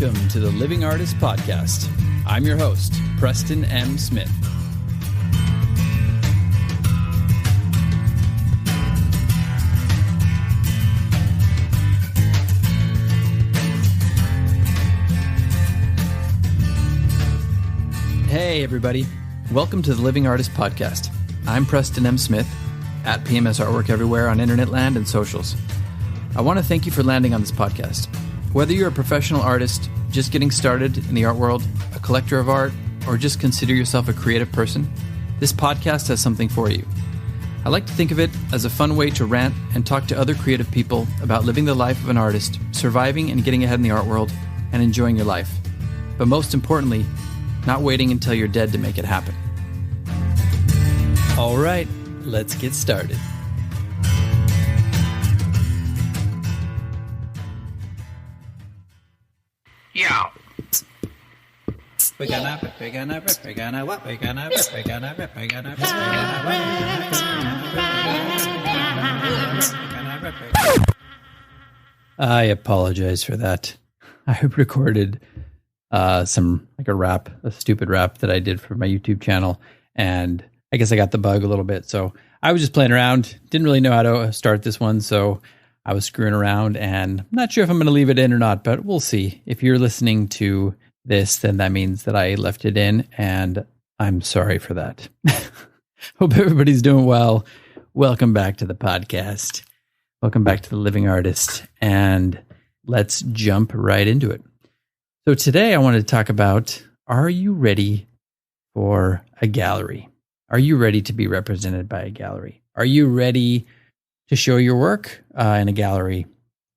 Welcome to the Living Artist Podcast. I'm your host, Preston M. Smith. Hey, everybody. Welcome to the Living Artist Podcast. I'm Preston M. Smith, at PMS Artwork everywhere on internet land and socials. I want to thank you for landing on this podcast. Whether you're a professional artist, just getting started in the art world, a collector of art, or just consider yourself a creative person, this podcast has something for you. I like to think of it as a fun way to rant and talk to other creative people about living the life of an artist, surviving and getting ahead in the art world, and enjoying your life. But most importantly, not waiting until you're dead to make it happen. All right, let's get started. Yeah. We're gonna rip. I apologize for that. I recorded a stupid rap that I did for my YouTube channel, and I guess I got the bug a little bit. So I was just playing around, didn't really know how to start this one, so I was screwing around, and I'm not sure if I'm going to leave it in or not, but we'll see. If you're listening to this, then that means that I left it in, and I'm sorry for that. Hope everybody's doing well. Welcome back to the podcast. Welcome back to the Living Artist, and let's jump right into it. So today I wanted to talk about, are you ready for a gallery? Are you ready to be represented by a gallery? Are you ready to show your work in a gallery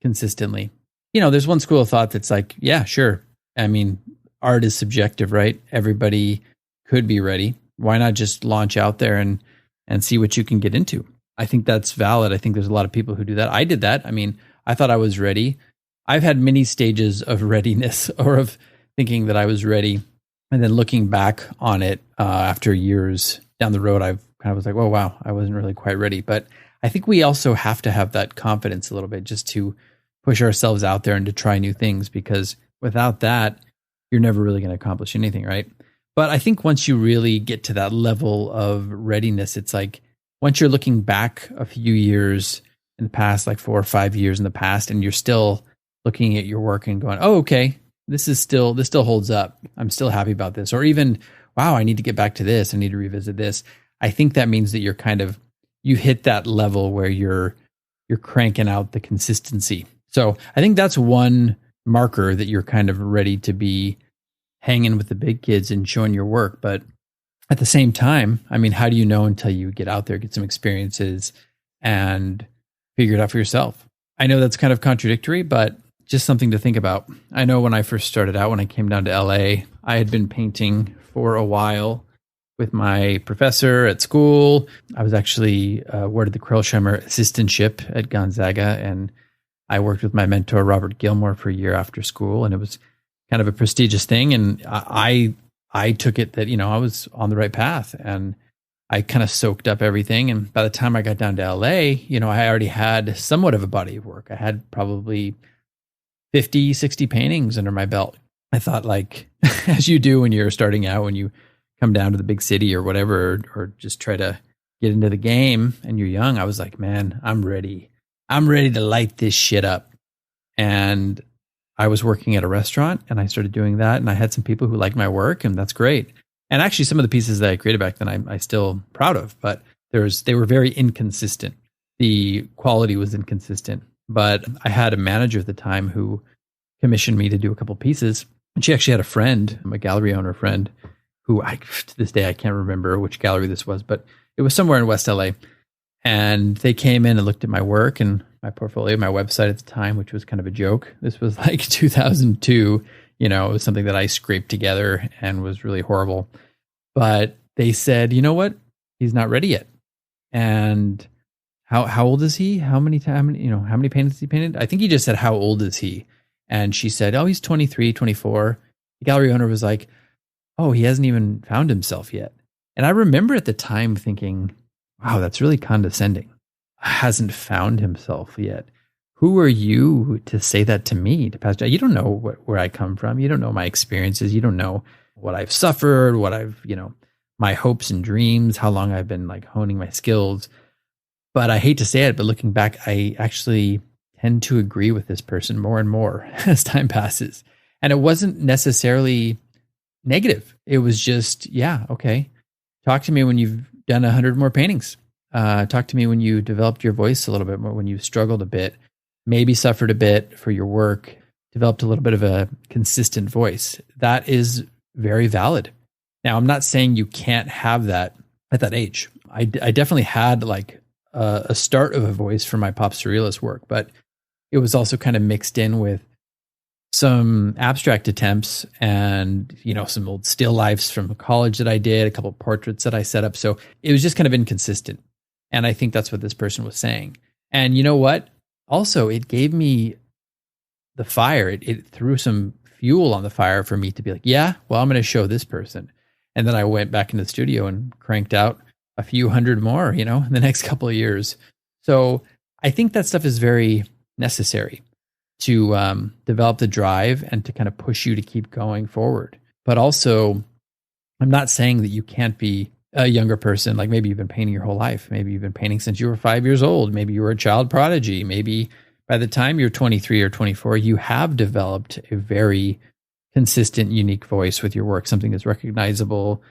consistently? You know, there's one school of thought that's like, yeah, sure. I mean, art is subjective, right? Everybody could be ready. Why not just launch out there and see what you can get into? I think that's valid. I think there's a lot of people who do that. I did that. I mean, I thought I was ready. I've had many stages of readiness or of thinking that I was ready. And then looking back on it after years down the road, I've kind of was like, oh, wow, I wasn't really quite ready. But I think we also have to have that confidence a little bit just to push ourselves out there and to try new things, because without that, you're never really going to accomplish anything, right? But I think once you really get to that level of readiness, it's like once you're looking back a few years in the past, like 4 or 5 years in the past, and you're still looking at your work and going, oh, okay, this still holds up. I'm still happy about this. Or even, wow, I need to get back to this. I need to revisit this. I think that means that you're you hit that level where you're cranking out the consistency. So I think that's one marker that you're kind of ready to be hanging with the big kids and showing your work. But at the same time, I mean, how do you know until you get out there, get some experiences and figure it out for yourself? I know that's kind of contradictory, but just something to think about. I know when I first started out, when I came down to LA, I had been painting for a while with my professor at school. I was actually awarded the Krellsheimer assistantship at Gonzaga, and I worked with my mentor, Robert Gilmore, for a year after school, and it was kind of a prestigious thing. And I took it that, I was on the right path, and I kind of soaked up everything. And by the time I got down to LA, I already had somewhat of a body of work. I had probably 50, 60 paintings under my belt. I thought, like, as you do when you're starting out, when you come down to the big city or whatever, or just try to get into the game and you're young, I was like, man, I'm ready. I'm ready to light this shit up. And I was working at a restaurant, and I started doing that, and I had some people who liked my work, and that's great. And actually some of the pieces that I created back then, I'm still proud of, but they were very inconsistent. The quality was inconsistent. But I had a manager at the time who commissioned me to do a couple pieces. And she actually had a friend, a gallery owner friend, who to this day, I can't remember which gallery this was, but it was somewhere in West LA. And they came in and looked at my work and my portfolio, my website at the time, which was kind of a joke. This was like 2002. It was something that I scraped together and was really horrible. But they said, you know what? He's not ready yet. And how old is he? How many paintings he painted? I think he just said, how old is he? And she said, oh, he's 23, 24. The gallery owner was like, oh, he hasn't even found himself yet. And I remember at the time thinking, wow, that's really condescending. Hasn't found himself yet. who are you to say that to me, to Pastor? You don't know where I come from. You don't know my experiences. You don't know what I've suffered, what I've, my hopes and dreams, how long I've been like honing my skills. But I hate to say it, but looking back, I actually tend to agree with this person more and more as time passes. And it wasn't necessarily negative. It was just, yeah, okay. Talk to me when you've done 100 more paintings. Talk to me when you developed your voice a little bit more, when you struggled a bit, maybe suffered a bit for your work, developed a little bit of a consistent voice. That is very valid. Now, I'm not saying you can't have that at that age. I definitely had like a start of a voice for my pop surrealist work, but it was also kind of mixed in with some abstract attempts and, some old still lifes from college that I did, a couple of portraits that I set up. So it was just kind of inconsistent. And I think that's what this person was saying. And you know what? Also, it gave me the fire. It threw some fuel on the fire for me to be like, yeah, well, I'm going to show this person. And then I went back into the studio and cranked out a few hundred more, in the next couple of years. So I think that stuff is very necessary to develop the drive and to kind of push you to keep going forward. But also, I'm not saying that you can't be a younger person. Like maybe you've been painting your whole life. Maybe you've been painting since you were 5 years old. Maybe you were a child prodigy. Maybe by the time you're 23 or 24, you have developed a very consistent, unique voice with your work, something that's recognizable,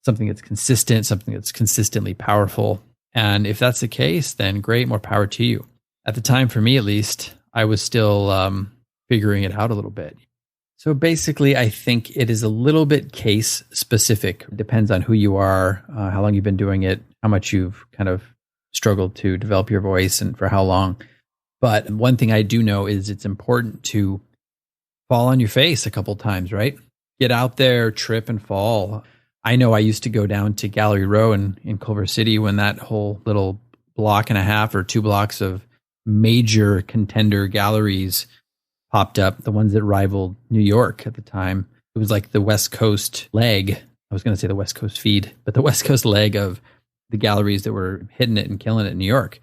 something that's consistent, something that's consistently powerful. And if that's the case, then great, more power to you. At the time, for me at least, I was still figuring it out a little bit. So basically, I think it is a little bit case specific. It depends on who you are, how long you've been doing it, how much you've kind of struggled to develop your voice and for how long. But one thing I do know is it's important to fall on your face a couple times, right? Get out there, trip and fall. I know I used to go down to Gallery Row in Culver City when that whole little block and a half or 2 blocks of major contender galleries popped up, the ones that rivaled New York at the time. It was like the West Coast leg. I was going to say the West Coast feed, but the West Coast leg of the galleries that were hitting it and killing it in New York.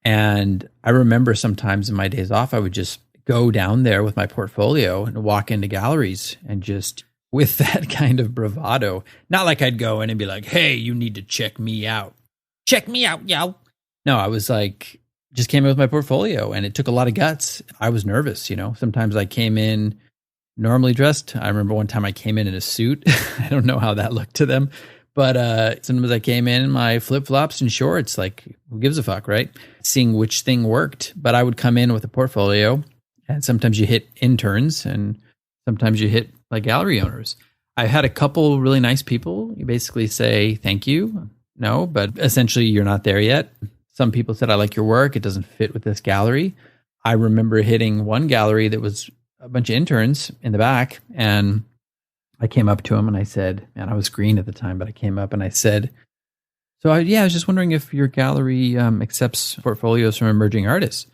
And I remember sometimes in my days off, I would just go down there with my portfolio and walk into galleries and just with that kind of bravado, not like I'd go in and be like, hey, you need to check me out. Check me out, yo. No, I was like, just came in with my portfolio and it took a lot of guts. I was nervous, Sometimes I came in normally dressed. I remember one time I came in a suit. I don't know how that looked to them, but sometimes I came in my flip-flops and shorts, like who gives a fuck, right? Seeing which thing worked. But I would come in with a portfolio and sometimes you hit interns and sometimes you hit like gallery owners. I had a couple really nice people. You basically say, thank you. No, but essentially you're not there yet. Some people said, I like your work. It doesn't fit with this gallery. I remember hitting one gallery that was a bunch of interns in the back. And I came up to him and I said, and I was green at the time, but I came up and I said, I was just wondering if your gallery accepts portfolios from emerging artists.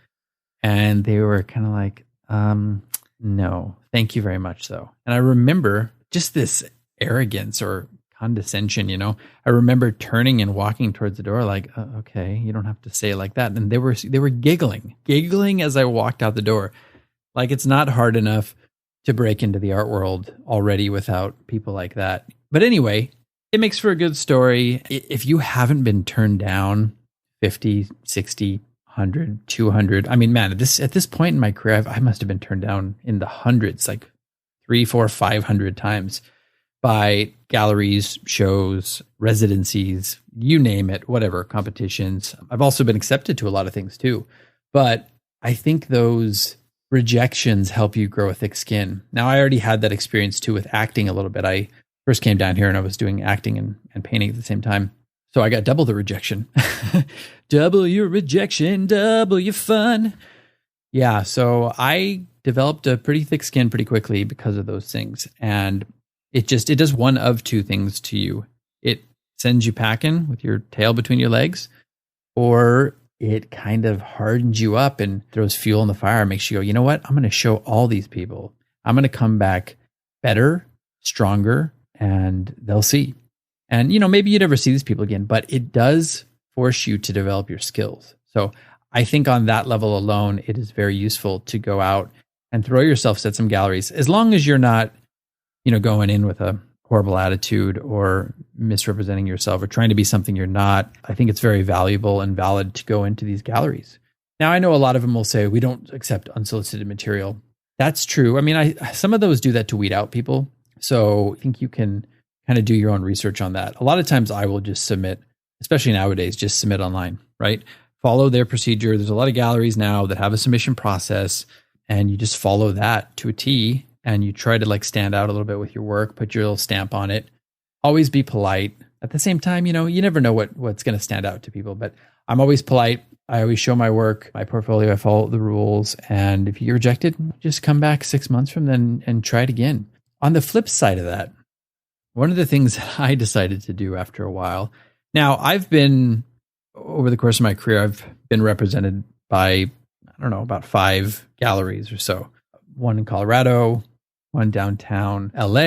And they were kind of like, no, thank you very much, though. And I remember just this arrogance or condescension, I remember turning and walking towards the door like, okay, you don't have to say it like that. And they were giggling as I walked out the door. Like it's not hard enough to break into the art world already without people like that. But anyway, it makes for a good story. If you haven't been turned down 50, 60, 100, 200, I mean, man, at this point in my career, I must have been turned down in the hundreds, like 300, 400, 500 times by galleries, shows, residencies, you name it, whatever, competitions. I've also been accepted to a lot of things too. But I think those rejections help you grow a thick skin. Now, I already had that experience too with acting a little bit. I first came down here and I was doing acting and painting at the same time. So I got double the rejection. Double your rejection, double your fun. Yeah, so I developed a pretty thick skin pretty quickly because of those things. And it does one of two things to you. It sends you packing with your tail between your legs, or it kind of hardens you up and throws fuel in the fire and makes you go, you know what? I'm going to show all these people. I'm going to come back better, stronger, and they'll see. And, maybe you never see these people again, but it does force you to develop your skills. So I think on that level alone, it is very useful to go out and throw yourself at some galleries, as long as you're not, going in with a horrible attitude or misrepresenting yourself or trying to be something you're not. I think it's very valuable and valid to go into these galleries. Now, I know a lot of them will say, we don't accept unsolicited material. That's true. I mean, some of those do that to weed out people. So I think you can kind of do your own research on that. A lot of times I will just submit, especially nowadays, just submit online, right? Follow their procedure. There's a lot of galleries now that have a submission process, and you just follow that to a T, and you try to stand out a little bit with your work, put your little stamp on it. Always be polite. At the same time, you never know what's going to stand out to people, but I'm always polite. I always show my work, my portfolio. I follow the rules. And if you get rejected, just come back 6 months from then and try it again. On the flip side of that, one of the things that I decided to do after a while, now over the course of my career, I've been represented by, about 5 galleries or so. One in Colorado, one downtown LA.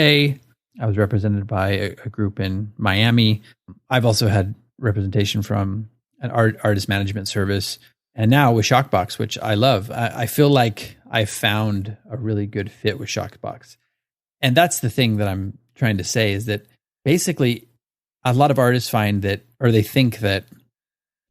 I was represented by a group in Miami. I've also had representation from an artist management service, and now with Shockbox, which I love. I feel like I found a really good fit with Shockbox. And that's the thing that I'm trying to say, is that basically a lot of artists find that, or they think that,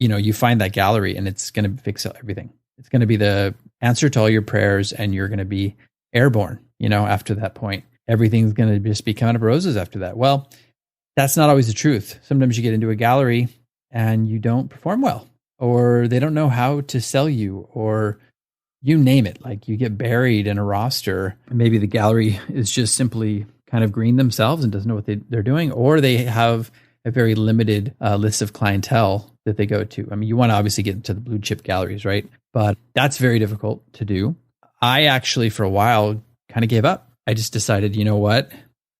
you find that gallery and it's going to fix everything. It's going to be the answer to all your prayers, and you're going to be airborne, after that point. Everything's going to just be coming up roses after that. Well, that's not always the truth. Sometimes you get into a gallery and you don't perform well, or they don't know how to sell you, or you name it. Like, you get buried in a roster. Maybe the gallery is just simply kind of green themselves and doesn't know what they're doing, or they have a very limited list of clientele that they go to. I mean, you want to obviously get into the blue chip galleries, right? But that's very difficult to do. I actually, for a while, kind of gave up. I just decided, you know what?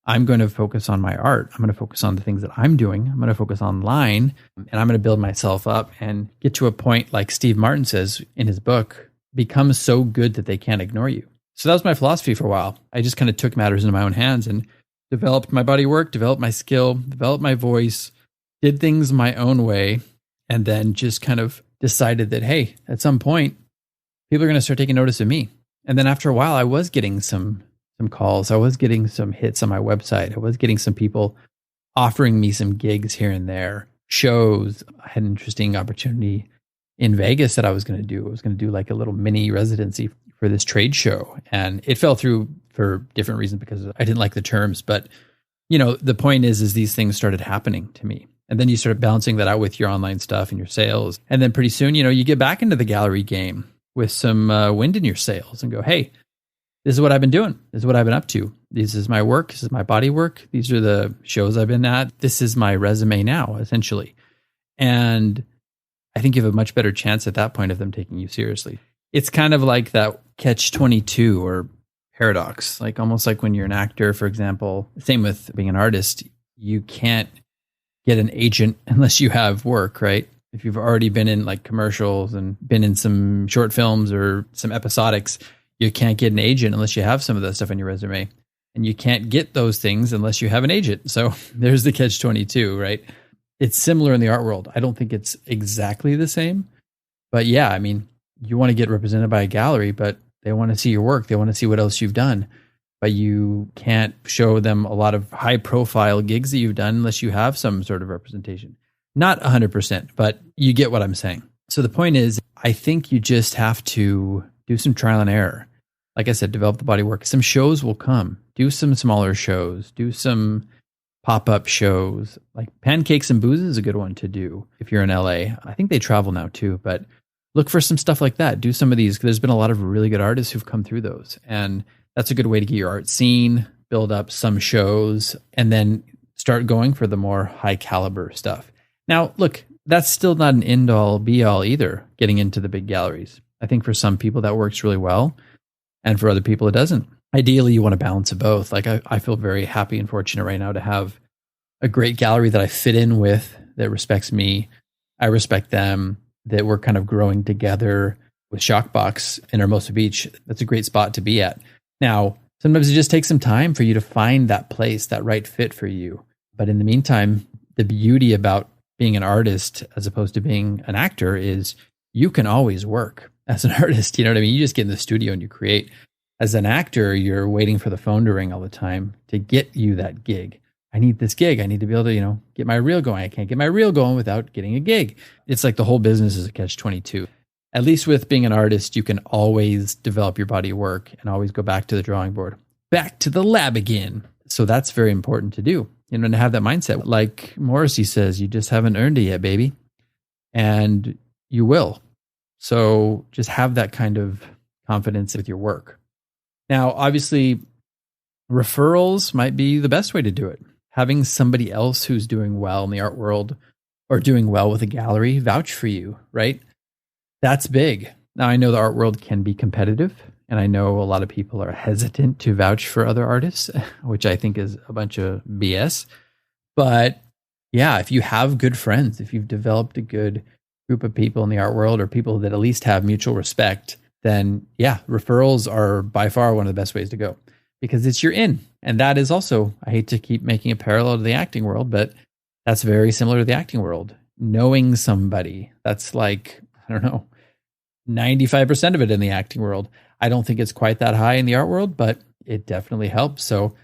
I'm going to focus on my art. I'm going to focus on the things that I'm doing. I'm going to focus online, and I'm going to build myself up and get to a point, like Steve Martin says in his book, become so good that they can't ignore you. So that was my philosophy for a while. I just kind of took matters into my own hands and developed my body work, developed my skill, developed my voice, did things my own way, and then just kind of decided that, hey, at some point, people are going to start taking notice of me. And then after a while, I was getting some calls. I was getting some hits on my website. I was getting some people offering me some gigs here and there, shows. I had an interesting opportunity in Vegas that I was going to do. I was going to do like a little mini residency for this trade show. And it fell through for different reasons because I didn't like the terms. But, the point is these things started happening to me. And then you start balancing that out with your online stuff and your sales. And then pretty soon, you get back into the gallery game with some wind in your sails and go, hey, this is what I've been doing. This is what I've been up to. This is my work. This is my body work. These are the shows I've been at. This is my resume now, essentially. And I think you have a much better chance at that point of them taking you seriously. It's kind of like that catch-22 or paradox, like almost like when you're an actor, for example. Same with being an artist. You can't get an agent unless you have work, right? If you've already been in like commercials and been in some short films or some episodics, you can't get an agent unless you have some of that stuff on your resume. And you can't get those things unless you have an agent. So there's the catch-22, right? It's similar in the art world. I don't think it's exactly the same. But yeah, I mean, you want to get represented by a gallery, but they want to see your work. They want to see what else you've done. But you can't show them a lot of high-profile gigs that you've done unless you have some sort of representation. Not 100%, but you get what I'm saying. So the point is, I think you just have to do some trial and error. Like I said, develop the body work. Some shows will come. Do some smaller shows. Do some pop-up shows. Like Pancakes and Booze is a good one to do if you're in LA. I think they travel now too, but look for some stuff like that. Do some of these. There's been a lot of really good artists who've come through those. And that's a good way to get your art seen, build up some shows, and then start going for the more high caliber stuff. Now, look, that's still not an end-all, be-all either, getting into the big galleries. I think for some people that works really well, and for other people it doesn't. Ideally, you want to balance of both. Like I feel very happy and fortunate right now to have a great gallery that I fit in with, that respects me. I respect them, that we're kind of growing together with Shockbox in Hermosa Beach. That's a great spot to be at. Now, sometimes it just takes some time for you to find that place, that right fit for you. But in the meantime, the beauty about being an artist as opposed to being an actor is you can always work as an artist. You know what I mean? You just get in the studio and you create. As an actor, you're waiting for the phone to ring all the time to get you that gig. I need this gig. I need to be able to, get my reel going. I can't get my reel going without getting a gig. It's like the whole business is a catch-22. At least with being an artist, you can always develop your body of work and always go back to the drawing board, back to the lab again. So that's very important to do, and to have that mindset. Like Morrissey says, you just haven't earned it yet, baby. And you will. So just have that kind of confidence with your work. Now, obviously, referrals might be the best way to do it. Having somebody else who's doing well in the art world or doing well with a gallery vouch for you, right? That's big. Now, I know the art world can be competitive, and I know a lot of people are hesitant to vouch for other artists, which I think is a bunch of BS. But yeah, if you have good friends, if you've developed a good group of people in the art world or people that at least have mutual respect, then yeah, referrals are by far one of the best ways to go because it's your in. And that is also, I hate to keep making a parallel to the acting world, but that's very similar to the acting world. Knowing somebody, that's like, I don't know, 95% of it in the acting world. I don't think it's quite that high in the art world, but it definitely helps. So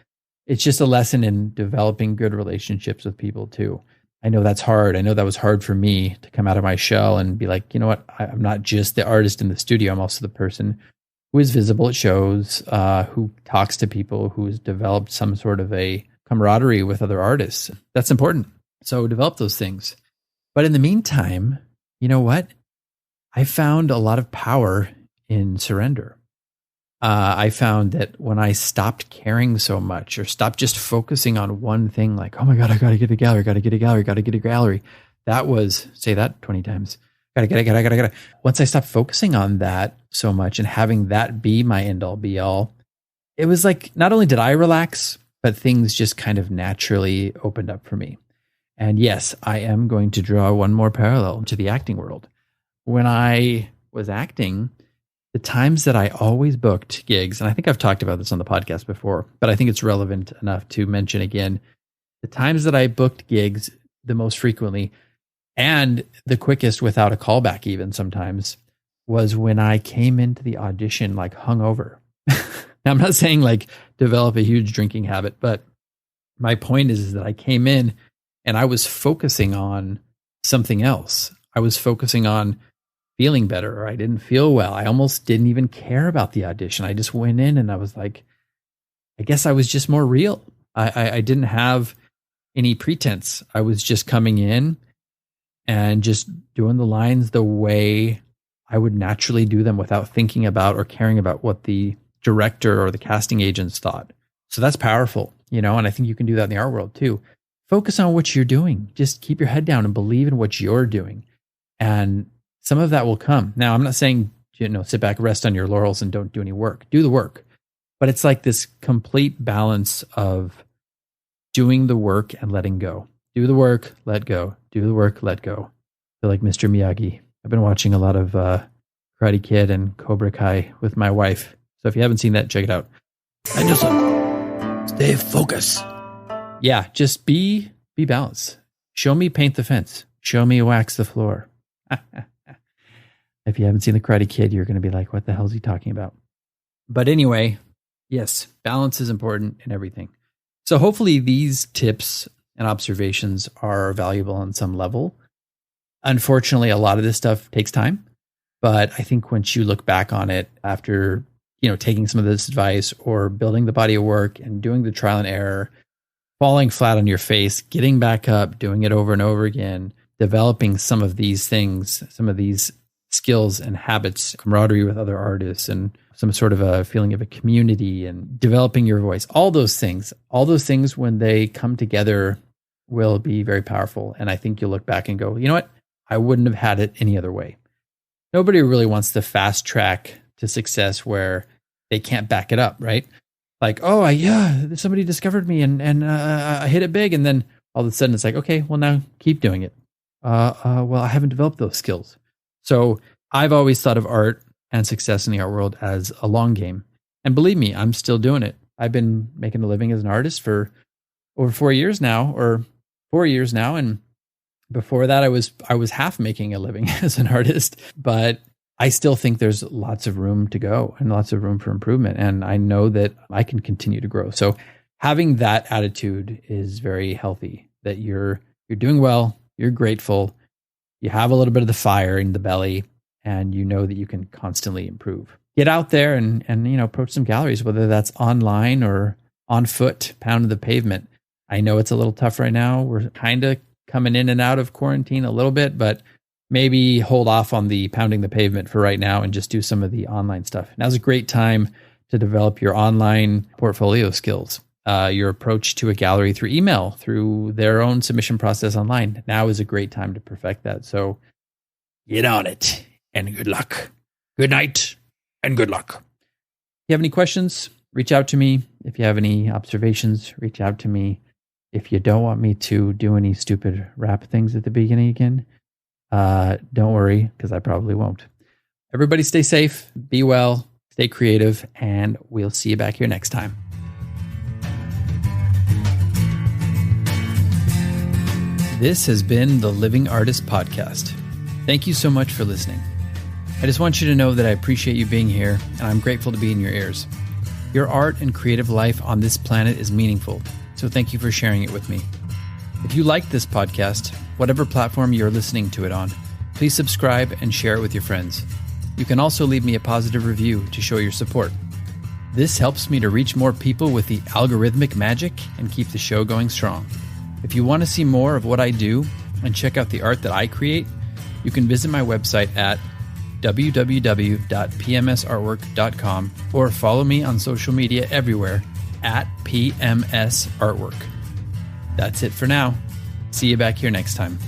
it's just a lesson in developing good relationships with people too. I know that's hard. I know that was hard for me to come out of my shell and be like, you know what? I'm not just the artist in the studio. I'm also the person who is visible at shows, who talks to people, who has developed some sort of a camaraderie with other artists. That's important. So develop those things. But in the meantime, you know what? I found a lot of power in surrender. I found that when I stopped caring so much or stopped just focusing on one thing, like, oh my God, I got to get a gallery, got to get a gallery, got to get a gallery. That was, say that 20 times. Got to get it. Once I stopped focusing on that so much and having that be my end all be all, it was like, not only did I relax, but things just kind of naturally opened up for me. And yes, I am going to draw one more parallel to the acting world. When I was acting, the times that I always booked gigs, and I think I've talked about this on the podcast before, but I think it's relevant enough to mention again, the times that I booked gigs the most frequently and the quickest without a callback even sometimes was when I came into the audition like hungover. Now, I'm not saying like develop a huge drinking habit, but my point is that I came in and I was focusing on something else. I was focusing on feeling better, or I didn't feel well. I almost didn't even care about the audition. I just went in and I was like, I guess I was just more real. I didn't have any pretense. I was just coming in and just doing the lines the way I would naturally do them without thinking about or caring about what the director or the casting agents thought. So that's powerful, and I think you can do that in the art world too. Focus on what you're doing. Just keep your head down and believe in what you're doing. And some of that will come. Now, I'm not saying, sit back, rest on your laurels and don't do any work. Do the work. But it's like this complete balance of doing the work and letting go. Do the work, let go. Do the work, let go. I feel like Mr. Miyagi. I've been watching a lot of Karate Kid and Cobra Kai with my wife. So if you haven't seen that, check it out. And just stay focused. Yeah, just be balanced. Show me paint the fence. Show me wax the floor. If you haven't seen the Karate Kid, you're going to be like, what the hell is he talking about? But anyway, yes, balance is important in everything. So hopefully these tips and observations are valuable on some level. Unfortunately, a lot of this stuff takes time, but I think once you look back on it after, taking some of this advice or building the body of work and doing the trial and error, falling flat on your face, getting back up, doing it over and over again, developing some of these things, some of these skills and habits, camaraderie with other artists, and some sort of a feeling of a community and developing your voice, all those things when they come together will be very powerful. And I think you'll look back and go, you know what? I wouldn't have had it any other way. Nobody really wants the fast track to success where they can't back it up, right? Like, somebody discovered me and I hit it big. And then all of a sudden it's like, okay, well now keep doing it. Well, I haven't developed those skills. So I've always thought of art and success in the art world as a long game. And believe me, I'm still doing it. I've been making a living as an artist for over 4 years now. And Before that, I was half making a living as an artist, but I still think there's lots of room to go and lots of room for improvement. And I know that I can continue to grow. So having that attitude is very healthy, that you're doing well, you're grateful, you have a little bit of the fire in the belly, and you know that you can constantly improve. Get out there and approach some galleries, whether that's online or on foot, pounding the pavement. I know it's a little tough right now. We're kind of coming in and out of quarantine a little bit, but maybe hold off on the pounding the pavement for right now and just do some of the online stuff. Now's a great time to develop your online portfolio skills, your approach to a gallery through email, through their own submission process online. Now is a great time to perfect that. So get on it and good luck. Good night and good luck. If you have any questions, reach out to me. If you have any observations, reach out to me. If you don't want me to do any stupid rap things at the beginning again, don't worry, because I probably won't. Everybody stay safe, be well, stay creative, and we'll see you back here next time. This has been the Living Artist Podcast. Thank you so much for listening. I just want you to know that I appreciate you being here, and I'm grateful to be in your ears. Your art and creative life on this planet is meaningful, so thank you for sharing it with me. If you like this podcast, whatever platform you're listening to it on, please subscribe and share it with your friends. You can also leave me a positive review to show your support. This helps me to reach more people with the algorithmic magic and keep the show going strong. If you want to see more of what I do and check out the art that I create, you can visit my website at www.pmsartwork.com or follow me on social media everywhere at PMS Artwork. That's it for now. See you back here next time.